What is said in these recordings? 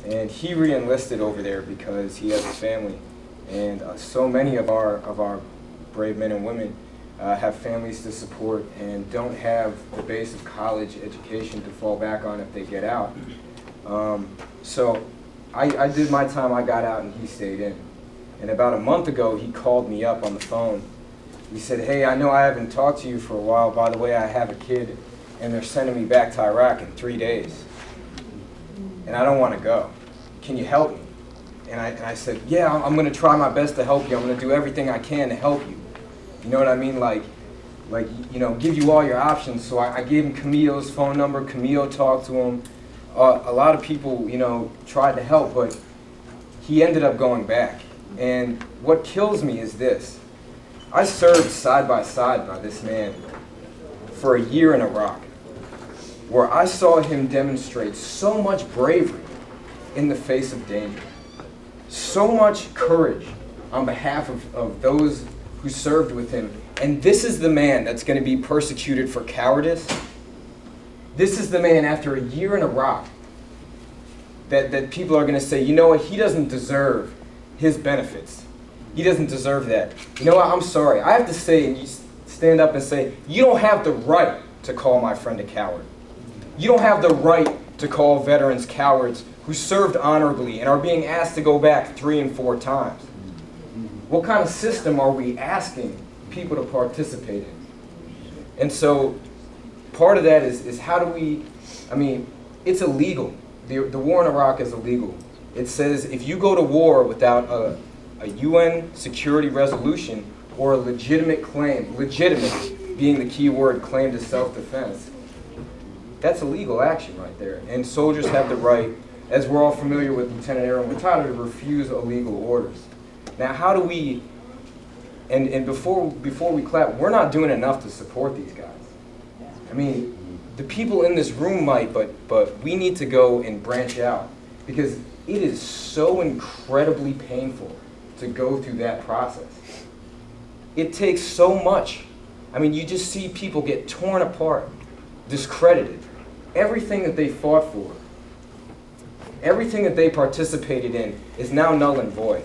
and he re-enlisted over there because he has a family, and so many of our brave men and women have families to support and don't have the base of college education to fall back on if they get out. So I did my time, I got out, and he stayed in. And about a month ago, he called me up on the phone. He said, "Hey, I know I haven't talked to you for a while. By the way, I have a kid, and they're sending me back to Iraq in 3 days. And I don't want to go. Can you help me?" And I said, "Yeah, I'm going to try my best to help you. I'm going to do everything I can to help you." You know what I mean? Like, you know, give you all your options. So I gave him Camille's phone number. Camille talked to him. A lot of people, you know, tried to help, but he ended up going back. And what kills me is this. I served side by this man for a year in Iraq, where I saw him demonstrate so much bravery in the face of danger, so much courage on behalf of those who served with him. And this is the man that's going to be persecuted for cowardice. This is the man, after a year in Iraq, that people are going to say, you know what, he doesn't deserve his benefits. He doesn't deserve that. You know what, I'm sorry. I have to say, and you stand up and say, you don't have the right to call my friend a coward. You don't have the right to call veterans cowards who served honorably and are being asked to go back 3 and 4 times. What kind of system are we asking people to participate in? And so part of that is how do we, I mean, it's illegal. The war in Iraq is illegal. It says if you go to war without a UN security resolution or a legitimate claim, legitimate being the key word, claim to self-defense, that's illegal action right there. And soldiers have the right, as we're all familiar with Lieutenant Aaron Wattada, to refuse illegal orders. Now, how do we, and before we clap, we're not doing enough to support these guys. I mean, the people in this room might, but we need to go and branch out, because it is so incredibly painful to go through that process. It takes so much. I mean, you just see people get torn apart, discredited. Everything that they fought for, everything that they participated in is now null and void.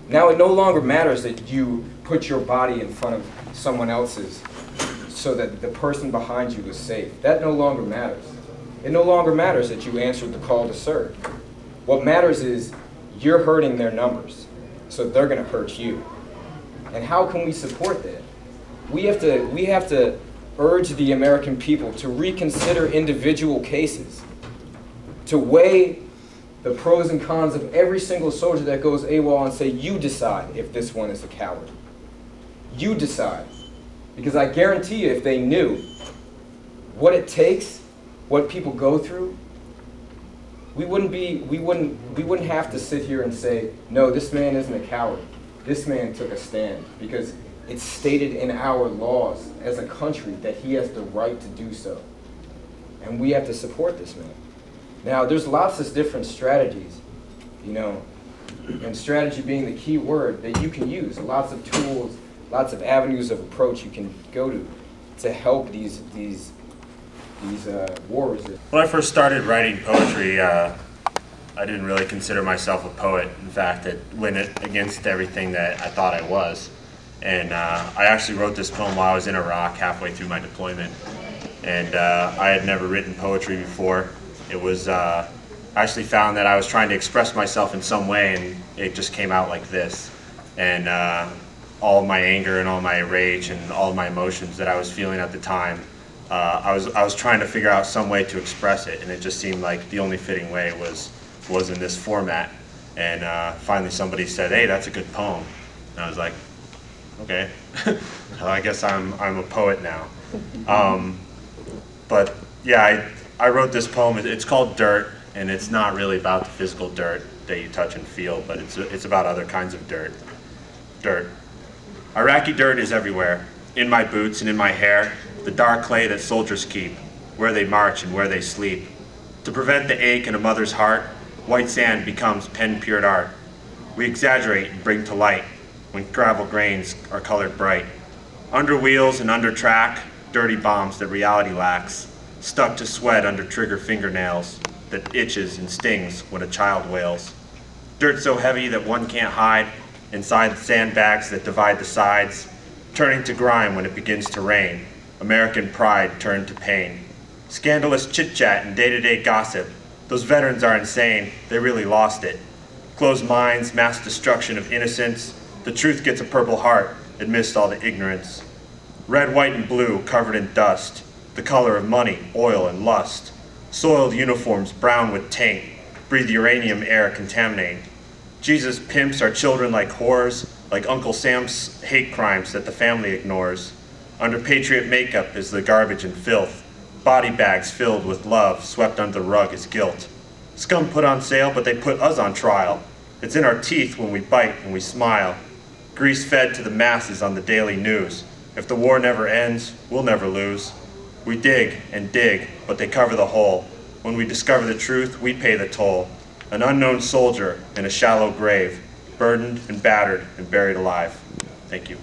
Now it no longer matters that you put your body in front of someone else's so that the person behind you is safe. That no longer matters. It no longer matters that you answered the call to serve. What matters is you're hurting their numbers, so they're going to hurt you. And how can we support that? We have to urge the American people to reconsider individual cases, to weigh the pros and cons of every single soldier that goes AWOL and say, you decide if this one is a coward. You decide. Because I guarantee you, if they knew what it takes, what people go through, we wouldn't have to sit here and say, no, this man isn't a coward. This man took a stand, because it's stated in our laws as a country that he has the right to do so. And we have to support this man. Now, there's lots of different strategies, you know, and strategy being the key word that you can use. Lots of tools, lots of avenues of approach you can go to help these wars. When I first started writing poetry, I didn't really consider myself a poet. In fact, it went against everything that I thought I was. And I actually wrote this poem while I was in Iraq, halfway through my deployment. And I had never written poetry before. It was, I actually found that I was trying to express myself in some way, and it just came out like this. And all my anger and all my rage and all my emotions that I was feeling at the time, I was trying to figure out some way to express it, and it just seemed like the only fitting way was in this format. And finally somebody said, hey, that's a good poem. And I was like, okay, well, I guess I'm a poet now. But yeah, I wrote this poem. It's called Dirt, and it's not really about the physical dirt that you touch and feel, but it's about other kinds of dirt. Dirt. Iraqi dirt is everywhere, in my boots and in my hair, the dark clay that soldiers keep, where they march and where they sleep. To prevent the ache in a mother's heart, white sand becomes pen-pured art. We exaggerate and bring to light when gravel grains are colored bright. Under wheels and under track, dirty bombs that reality lacks, stuck to sweat under trigger fingernails. that itches and stings when a child wails. Dirt so heavy that one can't hide inside the sandbags that divide the sides, turning to grime when it begins to rain. American pride turned to pain. Scandalous chit-chat and day-to-day gossip. Those veterans are insane, they really lost it. Closed minds, mass destruction of innocence. The truth gets a Purple Heart amidst all the ignorance. Red, white, and blue covered in dust, the color of money, oil, and lust. Soiled uniforms brown with taint, breathe uranium air contaminating. Jesus pimps our children like whores, like Uncle Sam's hate crimes that the family ignores. Under patriot makeup is the garbage and filth. Body bags filled with love, swept under the rug is guilt. Scum put on sale, but they put us on trial. It's in our teeth when we bite and we smile. Grease fed to the masses on the daily news. If the war never ends, we'll never lose. We dig and dig, but they cover the hole. When we discover the truth, we pay the toll. An unknown soldier in a shallow grave, burdened and battered and buried alive. Thank you.